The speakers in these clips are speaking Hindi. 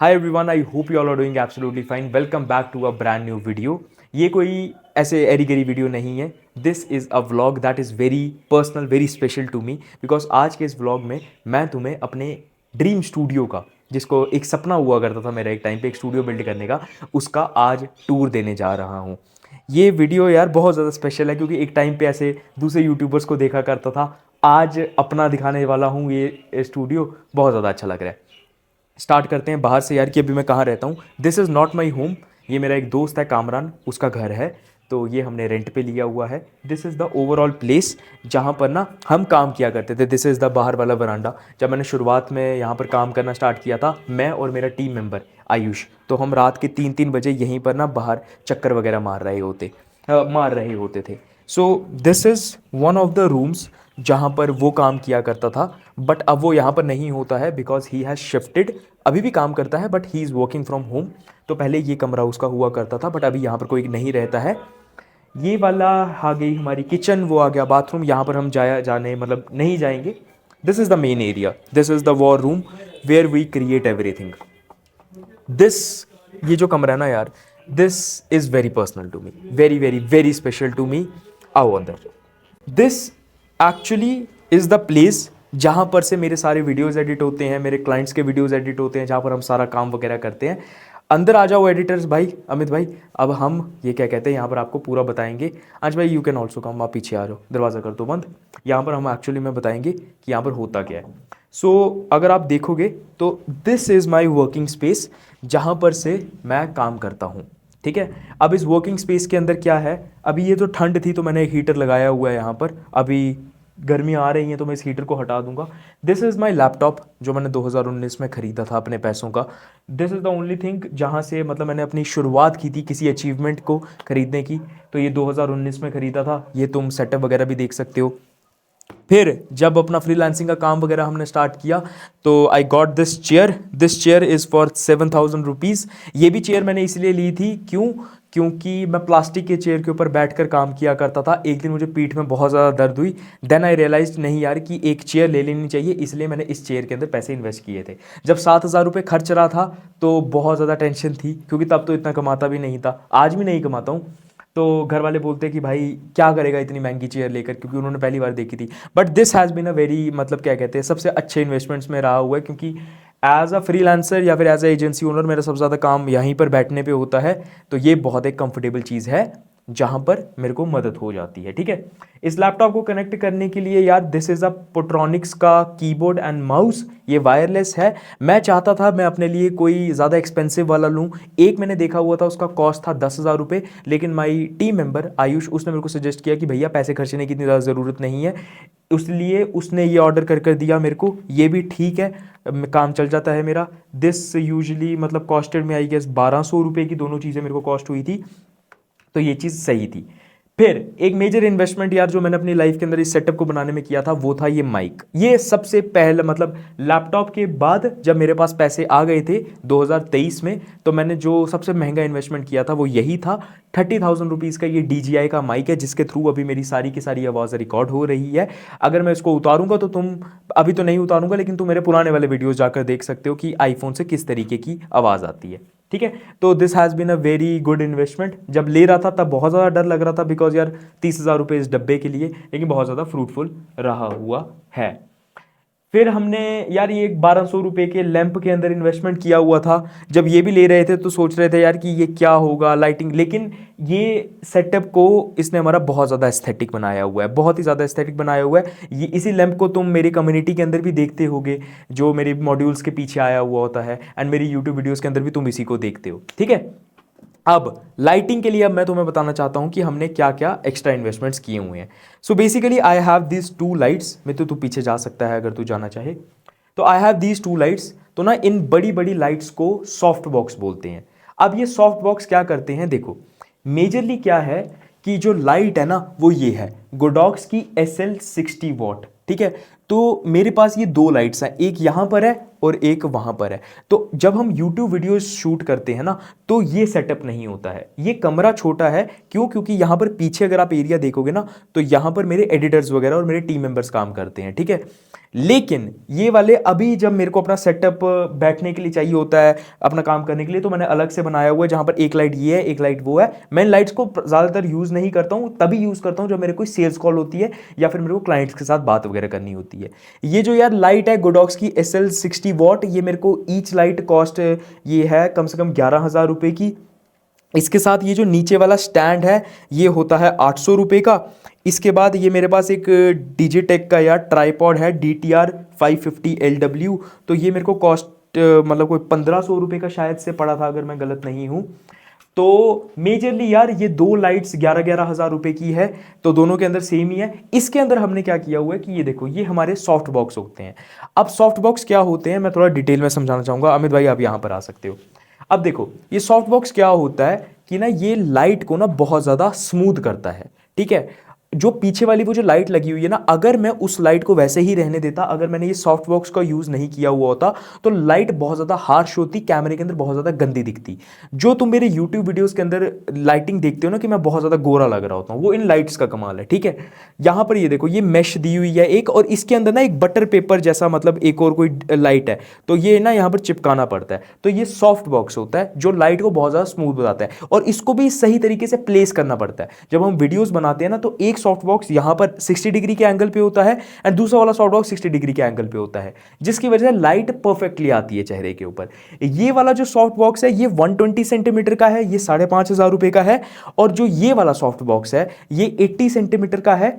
Hi everyone, I hope you all are doing absolutely fine. Welcome back to a brand new video. ये कोई ऐसे एरी गरी वीडियो नहीं है। This is a vlog that is very personal, very special to me, because आज के इस व्लॉग में मैं तुम्हें अपने ड्रीम स्टूडियो का, जिसको एक सपना हुआ करता था मेरा एक टाइम पे एक स्टूडियो बिल्ड करने का, उसका आज टूर देने जा रहा हूँ। ये वीडियो यार बहुत ज़्यादा स्पेशल है क्योंकि एक टाइम पे ऐसे दूसरे यूट्यूबर्स को देखा करता था, आज अपना दिखाने वाला हूँ ये स्टूडियो। बहुत ज़्यादा अच्छा लग रहा है। स्टार्ट करते हैं बाहर से यार कि अभी मैं कहाँ रहता हूँ। This is not my home. ये मेरा एक दोस्त है कामरान, उसका घर है, तो ये हमने रेंट पे लिया हुआ है। This is the overall place जहाँ पर ना हम काम किया करते थे। दिस इज़ द बाहर वाला वरांडा। जब मैंने शुरुआत में यहाँ पर काम करना स्टार्ट किया था, मैं और मेरा टीम मेंबर आयुष, तो हम रात के 3-3 बजे यहीं पर ना बाहर चक्कर वगैरह मार रहे होते थे। So this is one of the rooms जहाँ पर वो काम किया करता था, बट अब वो यहाँ पर नहीं होता है बिकॉज ही हैज़ शिफ्टेड। अभी भी काम करता है but he is working from home. तो पहले ये कमरा उसका हुआ करता था बट अभी यहाँ पर कोई नहीं रहता है। ये वाला आ गई हमारी किचन, वो आ गया बाथरूम। यहाँ पर हम जाने मतलब नहीं जाएंगे। This is the main area, this is the war room where we create everything. This ये जो कमरा है ना यार, this is very personal to me, very very very special to me. आओ अंदर। This actually is the place जहाँ पर से मेरे सारे वीडियोज़ एडिट होते हैं, मेरे क्लाइंट्स के वीडियोज़ एडिट होते हैं, जहाँ पर हम सारा काम वगैरह करते हैं। अंदर आ जाओ एडिटर्स भाई, अमित भाई। अब हम ये क्या कहते हैं यहाँ पर आपको पूरा बताएंगे। आज भाई यू कैन ऑल्सो कम, आप पीछे आ जाओ, दरवाज़ा कर दो बंद। यहाँ पर हम एक्चुअली में बताएंगे कि यहाँ पर होता क्या है। सो अगर आप देखोगे तो this is my working space, जहाँ पर से मैं काम करता हूँ। ठीक है। अब इस वर्किंग स्पेस के अंदर क्या है, अभी ये तो ठंड थी तो मैंने एक हीटर लगाया हुआ है यहाँ पर। अभी गर्मी आ रही है तो मैं इस हीटर को हटा दूंगा। दिस इज़ माई लैपटॉप जो मैंने 2019 में ख़रीदा था अपने पैसों का। This is the only thing जहाँ से मतलब मैंने अपनी शुरुआत की थी किसी अचीवमेंट को ख़रीदने की, तो ये 2019 में ख़रीदा था। ये तुम सेटअप वगैरह भी देख सकते हो। फिर जब अपना फ्रीलांसिंग का काम वगैरह हमने स्टार्ट किया तो I got this chair is for 7,000 rupees. ये भी चेयर मैंने इसलिए ली थी, क्योंकि मैं प्लास्टिक के चेयर के ऊपर बैठकर काम किया करता था। एक दिन मुझे पीठ में बहुत ज़्यादा दर्द हुई। देन आई रियलाइज नहीं यार कि एक चेयर ले लेनी चाहिए, इसलिए मैंने इस चेयर के अंदर पैसे इन्वेस्ट किए थे। जब 7,000 रुपये खर्च रहा था तो बहुत ज़्यादा टेंशन थी क्योंकि तब तो इतना कमाता भी नहीं था, आज भी नहीं कमाता हूँ। तो घर वाले बोलते कि भाई क्या करेगा इतनी महंगी चेयर लेकर, क्योंकि उन्होंने पहली बार देखी थी। But this has been a very मतलब क्या कहते हैं सबसे अच्छे इन्वेस्टमेंट्स में रहा हुआ है, क्योंकि एज अ फ्रीलांसर या फिर एज अ एजेंसी ओनर मेरा सबसे ज़्यादा काम यहीं पर बैठने पे होता है। तो ये बहुत एक कंफर्टेबल चीज़ है जहाँ पर मेरे को मदद हो जाती है। ठीक है। इस लैपटॉप को कनेक्ट करने के लिए यार दिस इज़ अ पोट्रॉनिक्स का कीबोर्ड एंड माउस। ये वायरलेस है। मैं चाहता था मैं अपने लिए कोई ज़्यादा एक्सपेंसिव वाला लूँ। एक मैंने देखा हुआ था, उसका कॉस्ट था 10,000 रुपये, लेकिन माई टीम मेंबर आयुष, उसने मेरे को सजेस्ट किया कि भैया पैसे खर्चने की इतनी ज़्यादा ज़रूरत नहीं है, इसलिए उसने ये ऑर्डर कर दिया मेरे को। ये भी ठीक है, काम चल जाता है मेरा। दिस यूजली मतलब कॉस्टेड में आई गेस 1,200 रुपये की दोनों चीज़ें मेरे को कॉस्ट हुई थी, तो ये चीज़ सही थी। फिर एक मेजर इन्वेस्टमेंट यार जो मैंने अपनी लाइफ के अंदर इस सेटअप को बनाने में किया था वो था ये माइक। ये सबसे पहले मतलब लैपटॉप के बाद जब मेरे पास पैसे आ गए थे 2023 में, तो मैंने जो सबसे महंगा इन्वेस्टमेंट किया था वो यही था। 30,000 रुपीज़ का ये DJI का माइक है, जिसके थ्रू अभी मेरी सारी की सारी आवाज़ रिकॉर्ड हो रही है। अगर मैं इसको उतारूंगा तो तुम, अभी तो नहीं उतारूंगा लेकिन तुम मेरे पुराने वाले वीडियोज़ जाकर देख सकते हो कि आईफोन से किस तरीके की आवाज़ आती है। ठीक है। तो this has been a very good investment. जब ले रहा था तब बहुत ज़्यादा डर लग रहा था बिकॉज यार 30,000 रुपये इस डब्बे के लिए, लेकिन बहुत ज़्यादा फ्रूटफुल रहा हुआ है। फिर हमने यार ये 1,200 रुपये के लैंप के अंदर इन्वेस्टमेंट किया हुआ था। जब ये भी ले रहे थे तो सोच रहे थे यार कि ये क्या होगा लाइटिंग, लेकिन ये सेटअप को इसने हमारा बहुत ज़्यादा एस्थेटिक बनाया हुआ है, बहुत ही ज़्यादा एस्थेटिक बनाया हुआ है। ये इसी लैंप को तुम मेरी कम्युनिटी के अंदर भी देखते होगे, जो मेरे मॉड्यूल्स के पीछे आया हुआ होता है, एंड मेरी यूट्यूब वीडियोज़ के अंदर भी तुम इसी को देखते हो। ठीक है। अब लाइटिंग के लिए अब मैं तुम्हें बताना चाहता हूं कि हमने क्या क्या एक्स्ट्रा इन्वेस्टमेंट्स किए हुए हैं। So basically I have these 2 lights में, तो तू पीछे जा सकता है अगर तू जाना चाहे। तो आई हैव दीज 2 लाइट्स। तो ना इन बड़ी बड़ी लाइट्स को सॉफ्ट बॉक्स बोलते हैं। अब ये सॉफ्ट बॉक्स क्या करते हैं, देखो मेजरली क्या है कि जो लाइट है ना वो ये है गोडॉक्स की SL60 वॉट। ठीक है। तो मेरे पास ये 2 लाइट्स हैं, एक यहां पर है और एक वहाँ पर है। तो जब हम YouTube वीडियोस शूट करते हैं ना, तो ये सेटअप नहीं होता है। ये कमरा छोटा है, क्यों? क्योंकि यहाँ पर पीछे अगर आप एरिया देखोगे ना, तो यहाँ पर मेरे एडिटर्स वगैरह और मेरे टीम मेंबर्स काम करते हैं, ठीक है। लेकिन ये वाले अभी जब मेरे को अपना सेटअप बैठने के लिए चाहिए होता है, अपना काम करने के लिए, तो मैंने अलग से बनाया हुआ है, जहां पर एक लाइट ये है, एक लाइट वो है। मैं इन लाइट्स को ज़्यादातर यूज़ नहीं करता हूं, तभी यूज़ करता हूं जब मेरे कोई सेल्स कॉल होती है या फिर मेरे को क्लाइंट्स के साथ बात वगैरह करनी होती है। ये जो यार लाइट है गोडॉक्स की SL60 वॉट, ये मेरे को ईच लाइट कॉस्ट ये है कम से कम 11,000 रुपये की। इसके साथ ये जो नीचे वाला स्टैंड है ये होता है 800 रुपये का। इसके बाद ये मेरे पास एक डिजिटेक का यार ट्राईपॉड है DTR 550 LW, तो ये मेरे को कॉस्ट मतलब कोई 1500 रुपये का शायद से पड़ा था, अगर मैं गलत नहीं हूँ। तो मेजरली यार ये दो लाइट्स 11,000 रुपए की है, तो दोनों के अंदर सेम ही है। इसके अंदर हमने क्या किया हुआ है कि ये देखो, ये हमारे सॉफ्ट बॉक्स होते हैं। अब सॉफ्ट बॉक्स क्या होते हैं मैं थोड़ा डिटेल में समझाना चाहूंगा। अमित भाई आप यहाँ पर आ सकते हो। अब देखो ये सॉफ्ट बॉक्स क्या होता है कि ना ये लाइट को ना बहुत ज़्यादा स्मूथ करता है, ठीक है। जो पीछे वाली वो जो लाइट लगी हुई है ना, अगर मैं उस लाइट को वैसे ही रहने देता, अगर मैंने ये सॉफ्ट बॉक्स का यूज़ नहीं किया हुआ होता, तो लाइट बहुत ज़्यादा हार्श होती, कैमरे के अंदर बहुत ज़्यादा गंदी दिखती। जो तुम मेरे यूट्यूब वीडियोज़ के अंदर लाइटिंग देखते हो ना कि मैं बहुत ज़्यादा गोरा लग रहा होता हूँ, वो इन लाइट्स का कमाल है, ठीक है। यहाँ पर ये देखो, ये मैश दी हुई है एक, और इसके अंदर ना एक बटर पेपर जैसा मतलब एक और कोई लाइट है, तो ये ना यहाँ पर चिपकाना पड़ता है। तो ये सॉफ्ट बॉक्स होता है जो लाइट को बहुत ज़्यादा स्मूथ बताता है, और इसको भी सही तरीके से प्लेस करना पड़ता है। जब हम वीडियोस बनाते हैं ना, तो एक सॉफ्ट बॉक्स यहाँ पर 60 डिग्री के एंगल पे होता है एंड दूसरा वाला सॉफ्ट बॉक्स 60 डिग्री के एंगल पे होता है, जिसकी वजह से लाइट परफेक्टली आती है चेहरे के ऊपर। ये वाला जो सॉफ्ट बॉक्स है ये 120 सेंटीमीटर का है, ये 5,500 रुपए का है। और जो ये वाला सॉफ्ट बॉक्स है ये 80 सेंटीमीटर का है,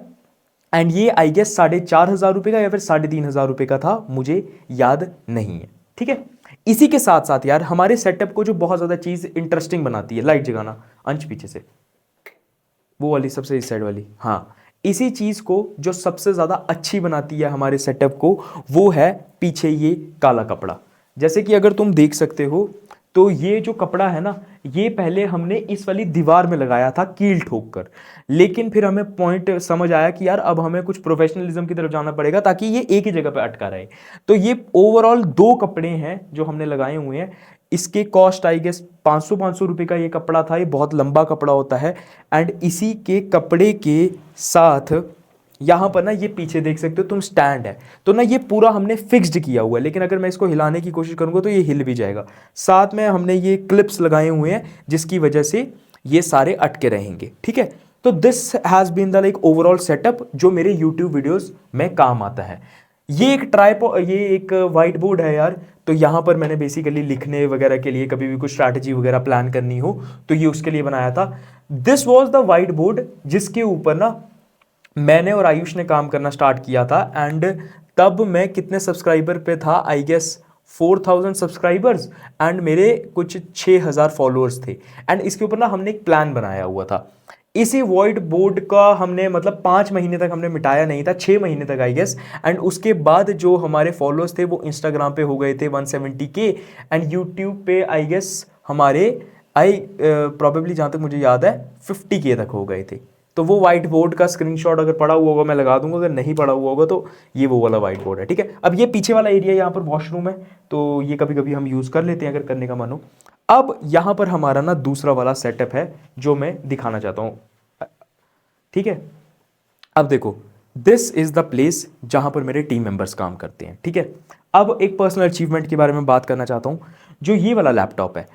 एंड ये आई गेस 4,500 रुपए का या फिर 3,500 रुपए का था, मुझे याद नहीं है, ठीक है। इसी के साथ साथ यार हमारे सेटअप को जो बहुत ज्यादा चीज इंटरेस्टिंग बनाती है, लाइट जगाना अंश पीछे से, वो वाली सबसे इस साइड वाली, हाँ, इसी चीज को जो सबसे ज्यादा अच्छी बनाती है हमारे सेटअप को, वो है पीछे ये काला कपड़ा। जैसे कि अगर तुम देख सकते हो, तो ये जो कपड़ा है ना, ये पहले हमने इस वाली दीवार में लगाया था कील ठोक कर, लेकिन फिर हमें पॉइंट समझ आया कि यार अब हमें कुछ प्रोफेशनलिज्म की तरफ जाना पड़ेगा ताकि ये एक ही जगह पे अटका रहे। तो ये ओवरऑल 2 कपड़े हैं जो हमने लगाए हुए हैं। इसके कॉस्ट आई गेस 500 रुपए का ये कपड़ा था। ये बहुत लंबा कपड़ा होता है, एंड इसी के कपड़े के साथ यहां पर ना ये पीछे देख सकते हो तुम स्टैंड है, तो ना ये पूरा हमने फिक्स्ड किया हुआ है, लेकिन अगर मैं इसको हिलाने की कोशिश करूंगा तो ये हिल भी जाएगा। साथ में हमने ये क्लिप्स लगाए हुए हैं जिसकी वजह से ये सारे अटके रहेंगे, ठीक है। तो this has been the like overall setup जो मेरे यूट्यूब वीडियोस में काम आता है। ये एक वाइट बोर्ड है यार, तो यहाँ पर मैंने बेसिकली लिखने वगैरह के लिए, कभी भी कुछ स्ट्रैटेजी वगैरह प्लान करनी हो तो ये उसके लिए बनाया था। This was the white board जिसके ऊपर ना मैंने और आयुष ने काम करना स्टार्ट किया था, एंड तब मैं कितने सब्सक्राइबर पे था, आई गेस 4,000 सब्सक्राइबर्स, एंड मेरे कुछ 6,000 फॉलोअर्स थे। एंड इसके ऊपर ना हमने एक प्लान बनाया हुआ था। इसी व्हाइट बोर्ड का हमने मतलब 5 महीने तक हमने मिटाया नहीं था, 6 महीने तक आई गेस। एंड उसके बाद जो हमारे फॉलोअर्स थे वो इंस्टाग्राम पे हो गए थे 170K, एंड यूट्यूब पे आई गेस हमारे प्रॉबेबली जहाँ तक मुझे याद है 50K तक हो गए थे। तो वो व्हाइट बोर्ड का स्क्रीनशॉट अगर पड़ा हुआ होगा मैं लगा दूंगा, अगर नहीं पड़ा हुआ होगा तो ये वो वाला व्हाइट बोर्ड है, ठीक है। अब ये पीछे वाला एरिया यहाँ पर वॉशरूम है, तो ये कभी कभी हम यूज़ कर लेते हैं अगर करने का मन हो। अब यहाँ पर हमारा ना दूसरा वाला सेटअप है जो मैं दिखाना चाहता हूँ, ठीक है। अब देखो, दिस इज द प्लेस जहां पर मेरे टीम मेंबर्स काम करते हैं, ठीक है। अब एक पर्सनल अचीवमेंट के बारे में बात करना चाहता हूं। जो ये वाला लैपटॉप है,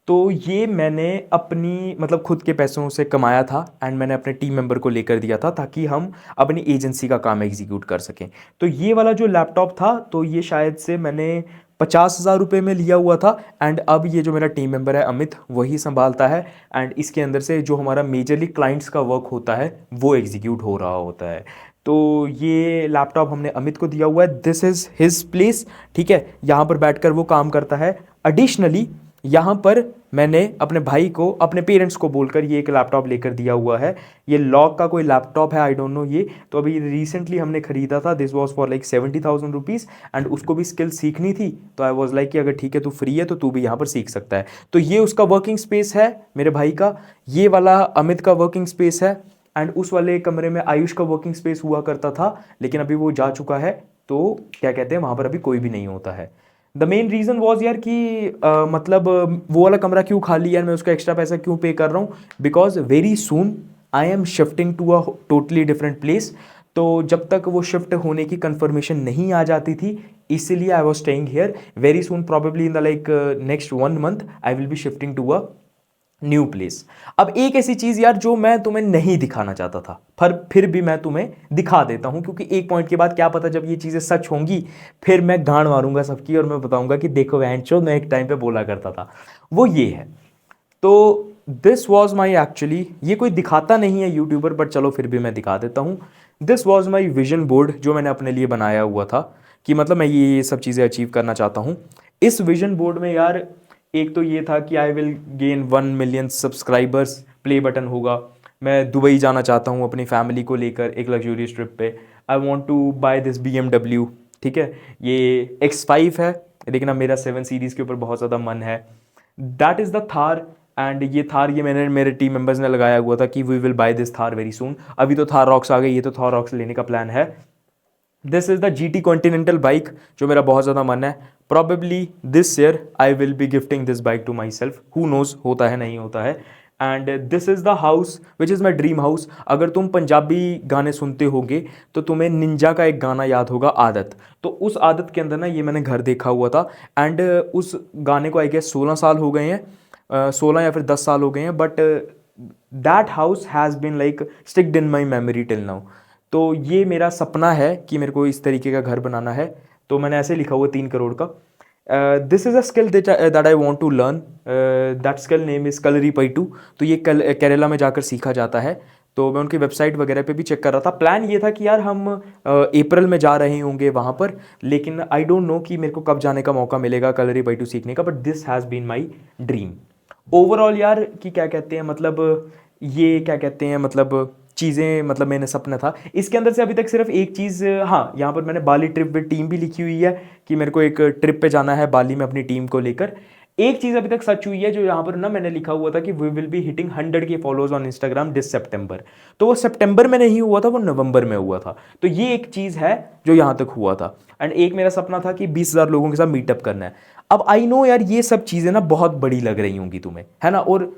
तो ये मैंने अपनी मतलब खुद के पैसों से कमाया था, एंड मैंने अपने टीम मेंबर को लेकर दिया था ताकि हम अपनी एजेंसी का काम एग्जीक्यूट कर सकें। तो ये वाला जो लैपटॉप था, तो ये शायद से मैंने 50,000 रुपये में लिया हुआ था, एंड अब ये जो मेरा टीम मेंबर है अमित, वही संभालता है, एंड इसके अंदर से जो हमारा मेजरली क्लाइंट्स का वर्क होता है वो एग्जीक्यूट हो रहा होता है। तो ये लैपटॉप हमने अमित को दिया हुआ है, दिस इज़ हिज प्लेस, ठीक है। यहाँ पर बैठकर वो काम करता है। एडिशनली यहाँ पर मैंने अपने भाई को, अपने पेरेंट्स को बोलकर ये एक लैपटॉप लेकर दिया हुआ है। ये लॉग का कोई लैपटॉप है, आई डोंट नो ये, तो अभी रिसेंटली हमने खरीदा था। This was for like 70,000 rupees, and उसको भी स्किल सीखनी थी, तो आई वाज लाइक कि अगर ठीक है तू फ्री है तो तू भी यहाँ पर सीख सकता है। तो ये उसका वर्किंग स्पेस है मेरे भाई का, ये वाला अमित का वर्किंग स्पेस है, एंड उस वाले कमरे में आयुष का वर्किंग स्पेस हुआ करता था, लेकिन अभी वो जा चुका है, तो क्या कहते हैं वहाँ पर अभी कोई भी नहीं होता है। द मेन रीज़न वॉज यार कि मतलब वो वाला कमरा क्यों खाली यार, मैं उसका एक्स्ट्रा पैसा क्यों पे कर रहा हूँ, because very soon I am shifting to a totally different place. तो जब तक वो शिफ्ट होने की कंफर्मेशन नहीं आ जाती थी, इसीलिए I was staying here. Very soon probably in the like next 1 month I will be shifting to a new place. अब एक ऐसी चीज यार जो मैं तुम्हें नहीं दिखाना चाहता था, पर फिर भी मैं तुम्हें दिखा देता हूं, क्योंकि एक पॉइंट के बाद क्या पता जब ये चीजें सच होंगी फिर मैं गांड मारूंगा सबकी और मैं बताऊंगा कि देखो वैंचो मैं एक टाइम पे बोला करता था। वो ये है। तो दिस वॉज माई एक्चुअली, ये कोई दिखाता नहीं है यूट्यूबर, बट चलो फिर भी मैं दिखा देता हूँ। This was my vision board जो मैंने अपने लिए बनाया हुआ था कि मतलब मैं ये सब चीज़ें अचीव करना चाहता हूँ। इस विजन बोर्ड में यार एक तो ये था कि I will gain 1 million subscribers, play button होगा। मैं दुबई जाना चाहता हूँ अपनी फैमिली को लेकर एक लग्जूरियस ट्रिप पे। I want to buy this BMW। ठीक है, ये X5 है, लेकिन अब मेरा 7 सीरीज़ के ऊपर बहुत ज़्यादा मन है। That is the Thar. And ये थार ये मैंने मेरे टीम मेंबर्स ने लगाया हुआ था कि we will buy this Thar very soon. अभी तो थार रॉक्स आ गई, ये तो थार रॉक्स लेने का प्लान है। This is the GT continental bike जो मेरा बहुत ज़्यादा मन है। Probably this year I will be gifting this bike to my self, who knows होता है नहीं होता है। And this is the house which is my dream house. अगर तुम पंजाबी गाने सुनते होगे तो तुम्हें निंजा का एक गाना याद होगा, आदत। तो उस आदत के अंदर ना ये मैंने घर देखा हुआ था। एंड उस गाने को आई गेस 16 साल हो गए हैं, 16 या फिर 10 साल हो गए हैं, but that house has been like sticked in my memory till now. तो ये मेरा सपना है कि मेरे को इस तरीके का घर बनाना है। तो मैंने ऐसे लिखा हुआ 3 करोड़ का। This is a skill that I want to learn. That skill name is Kalaripayattu. तो ये केरला में जाकर सीखा जाता है। तो मैं उनकी वेबसाइट वगैरह पे भी चेक कर रहा था। प्लान ये था कि यार हम अप्रैल में जा रहे होंगे वहाँ पर, लेकिन आई डोंट नो कि मेरे को कब जाने का मौका मिलेगा कलरी पैटू सीखने का, but this has been my dream. Overall यार कि क्या कहते हैं मतलब, ये क्या कहते हैं मतलब चीज़ें, मतलब मैंने सपना था इसके अंदर से अभी तक सिर्फ एक चीज़, हाँ यहाँ पर मैंने बाली ट्रिप विद टीम भी लिखी हुई है कि मेरे को एक ट्रिप पे जाना है बाली में अपनी टीम को लेकर। एक चीज़ अभी तक सच हुई है जो यहाँ पर ना मैंने लिखा हुआ था कि we will be hitting 100K followers on Instagram this September. तो वो सितंबर में नहीं हुआ था, वो नवंबर में हुआ था। तो ये एक चीज़ है जो यहाँ तक हुआ था। एंड एक मेरा सपना था कि 20,000 लोगों के साथ मीटअप करना है। अब आई नो यार ये सब चीज़ें ना बहुत बड़ी लग रही होंगी तुम्हें, है ना, और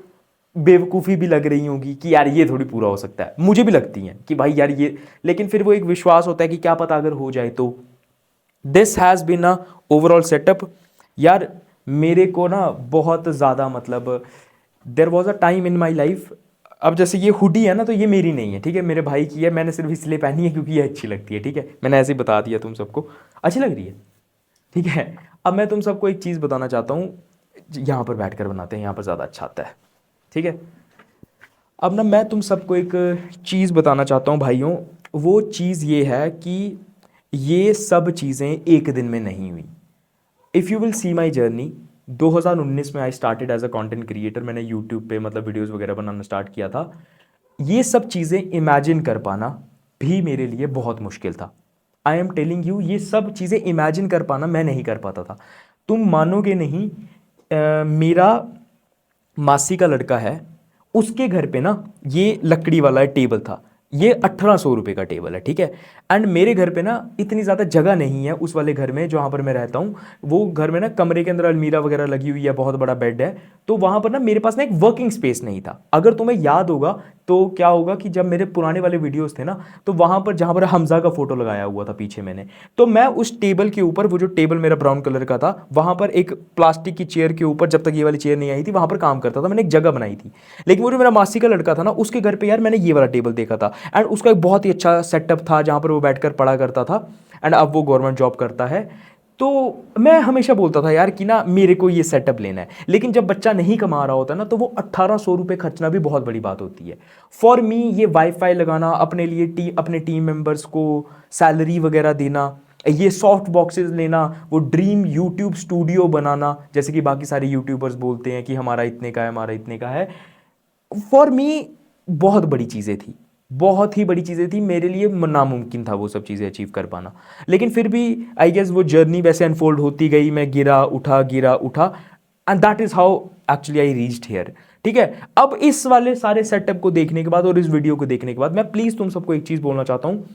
बेवकूफ़ी भी लग रही होगी कि यार ये थोड़ी पूरा हो सकता है, मुझे भी लगती हैं कि भाई यार ये, लेकिन फिर वो एक विश्वास होता है कि क्या पता अगर हो जाए तो। This has been a overall setup. यार मेरे को ना बहुत ज़्यादा मतलब there was a time in my life. अब जैसे ये हुडी है ना, तो ये मेरी नहीं है, ठीक है, मेरे भाई की है। मैंने सिर्फ इसलिए पहनी है क्योंकि ये अच्छी लगती है, ठीक है, मैंने ऐसे ही बता दिया तुम सबको, अच्छी लग रही है, ठीक है। अब मैं तुम सबको एक चीज़ बताना चाहता हूँ, यहाँ पर बैठ कर बनाते हैं, यहाँ पर ज़्यादा अच्छा आता है, ठीक है। अब ना मैं तुम सबको एक चीज़ बताना चाहता हूँ भाइयों। वो चीज़ ये है कि ये सब चीज़ें एक दिन में नहीं हुई। If you will see my journey, 2019 में I started as a content creator. मैंने यूट्यूब पे मतलब वीडियोस वगैरह बनाना स्टार्ट किया था। ये सब चीज़ें इमेजिन कर पाना भी मेरे लिए बहुत मुश्किल था। आई एम टेलिंग यू, ये सब चीज़ें इमेजिन कर पाना मैं नहीं कर पाता था। तुम मानोगे नहीं, मेरा मासी का लड़का है, उसके घर पे ना ये लकड़ी वाला टेबल था। ये 1800 रुपये का टेबल है, ठीक है। एंड मेरे घर पे ना इतनी ज़्यादा जगह नहीं है उस वाले घर में जहाँ पर मैं रहता हूँ। वो घर में ना कमरे के अंदर अलमीरा वगैरह लगी हुई है, बहुत बड़ा बेड है। तो वहाँ पर ना मेरे पास ना एक वर्किंग स्पेस नहीं था। अगर तुम्हें याद होगा तो क्या होगा कि जब मेरे पुराने वाले वीडियोस थे ना, तो वहाँ पर जहाँ पर हमजा का फोटो लगाया हुआ था पीछे मैंने, तो मैं उस टेबल के ऊपर, वो जो टेबल मेरा ब्राउन कलर का था, वहाँ पर एक प्लास्टिक की चेयर के ऊपर, जब तक ये वाली चेयर नहीं आई थी, वहाँ पर काम करता था। मैंने एक जगह बनाई थी। लेकिन वो जो मेरा मासी का लड़का था ना, उसके घर पे यार मैंने ये वाला टेबल देखा था। एंड उसका एक बहुत ही अच्छा सेटअप था जहाँ पर वो बैठकर पढ़ा करता था। एंड अब वो गवर्नमेंट जॉब करता है। तो मैं हमेशा बोलता था यार कि ना मेरे को ये सेटअप लेना है। लेकिन जब बच्चा नहीं कमा रहा होता ना, तो वो 1800 रुपये खर्चना भी बहुत बड़ी बात होती है। फॉर मी ये वाईफाई लगाना, अपने लिए अपने टीम मेंबर्स को सैलरी वगैरह देना, ये सॉफ्ट बॉक्सेस लेना, वो ड्रीम यूट्यूब स्टूडियो बनाना, जैसे कि बाकी सारे यूट्यूबर्स बोलते हैं कि हमारा इतने का है, हमारा इतने का है, फॉर मी बहुत बड़ी चीज़ें थी, बहुत ही बड़ी चीज़ें थी मेरे लिए। नामुमकिन था वो सब चीज़ें अचीव कर पाना। लेकिन फिर भी आई गेस वो जर्नी वैसे अनफोल्ड होती गई। मैं गिरा उठा and that is how actually I reached here, ठीक है। अब इस वाले सारे सेटअप को देखने के बाद और इस वीडियो को देखने के बाद मैं प्लीज़ तुम सबको एक चीज़ बोलना चाहता हूँ।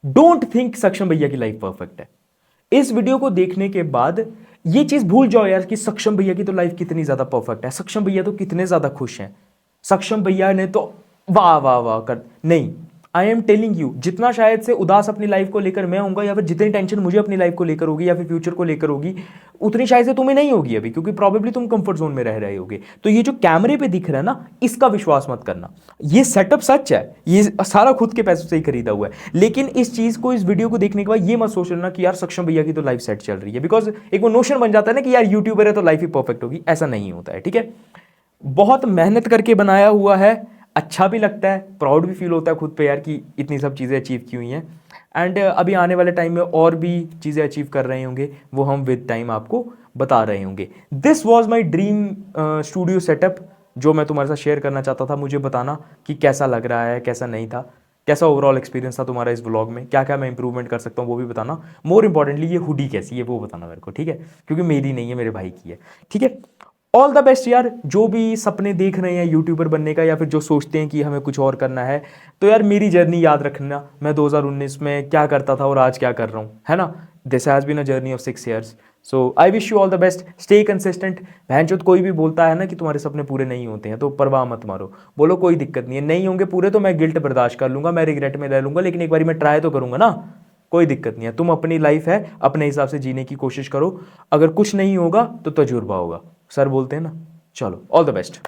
डोंट थिंक सक्षम भैया की लाइफ परफेक्ट है। इस वीडियो को देखने के बाद ये चीज भूल जाओ यार कि सक्षम भैया की तो लाइफ कितनी ज्यादा परफेक्ट है, सक्षम भैया तो कितने ज्यादा खुश हैं, सक्षम भैया ने तो वाह वाह वाह कर, नहीं। आई एम टेलिंग यू, जितना शायद से उदास अपनी लाइफ को लेकर मैं होऊंगा, या फिर जितनी टेंशन मुझे अपनी लाइफ को लेकर होगी या फिर फ्यूचर को लेकर होगी, उतनी शायद से तुम्हें नहीं होगी अभी, क्योंकि प्रॉबेबली तुम कंफर्ट जोन में रह रहे होगे। तो ये जो कैमरे पे दिख रहा है ना, इसका विश्वास मत करना। ये सेटअप सच है, ये सारा खुद के पैसों से ही खरीदा हुआ है, लेकिन इस चीज को, इस वीडियो को देखने के बाद ये मत सोच लेना कि यार सक्षम भैया की तो लाइफ सेट चल रही है, बिकॉज एक वो नोशन बन जाता है ना कि यार यूट्यूबर है तो लाइफ ही परफेक्ट होगी। ऐसा नहीं होता है, ठीक है। बहुत मेहनत करके बनाया हुआ है, अच्छा भी लगता है, प्राउड भी फील होता है खुद पे यार कि इतनी सब चीज़ें अचीव की हुई हैं। एंड अभी आने वाले टाइम में और भी चीज़ें अचीव कर रहे होंगे, वो हम विद टाइम आपको बता रहे होंगे। This was my dream studio setup, जो मैं तुम्हारे साथ शेयर करना चाहता था। मुझे बताना कि कैसा लग रहा है, कैसा नहीं था, कैसा ओवरऑल एक्सपीरियंस था तुम्हारा इस व्लॉग में, क्या क्या मैं इंप्रूवमेंट कर सकता हूँ वो भी बताना। मोर इंपॉर्टेंटली ये हुडी कैसी है वो बताना मेरे को, ठीक है, क्योंकि मेरी नहीं है, मेरे भाई की है, ठीक है। ऑल द बेस्ट यार, जो भी सपने देख रहे हैं यूट्यूबर बनने का, या फिर जो सोचते हैं कि हमें कुछ और करना है, तो यार मेरी जर्नी याद रखना, मैं 2019 में क्या करता था और आज क्या कर रहा हूँ, है ना। This has been a journey of 6 years, so I wish you all the best, stay consistent. बहनचोद कोई भी बोलता है ना कि तुम्हारे सपने पूरे नहीं होते हैं, तो परवाह मत मारो, बोलो कोई दिक्कत नहीं है, नहीं होंगे पूरे तो मैं गिल्ट बर्दाश्त कर लूंगा, मैं रिग्रेट में रह लूंगा, लेकिन एक बार मैं ट्राई तो करूंगा ना, कोई दिक्कत नहीं है। तुम अपनी लाइफ है, अपने हिसाब से जीने की कोशिश करो, अगर कुछ नहीं होगा तो तजुर्बा होगा, सर बोलते हैं ना। चलो, ऑल द बेस्ट।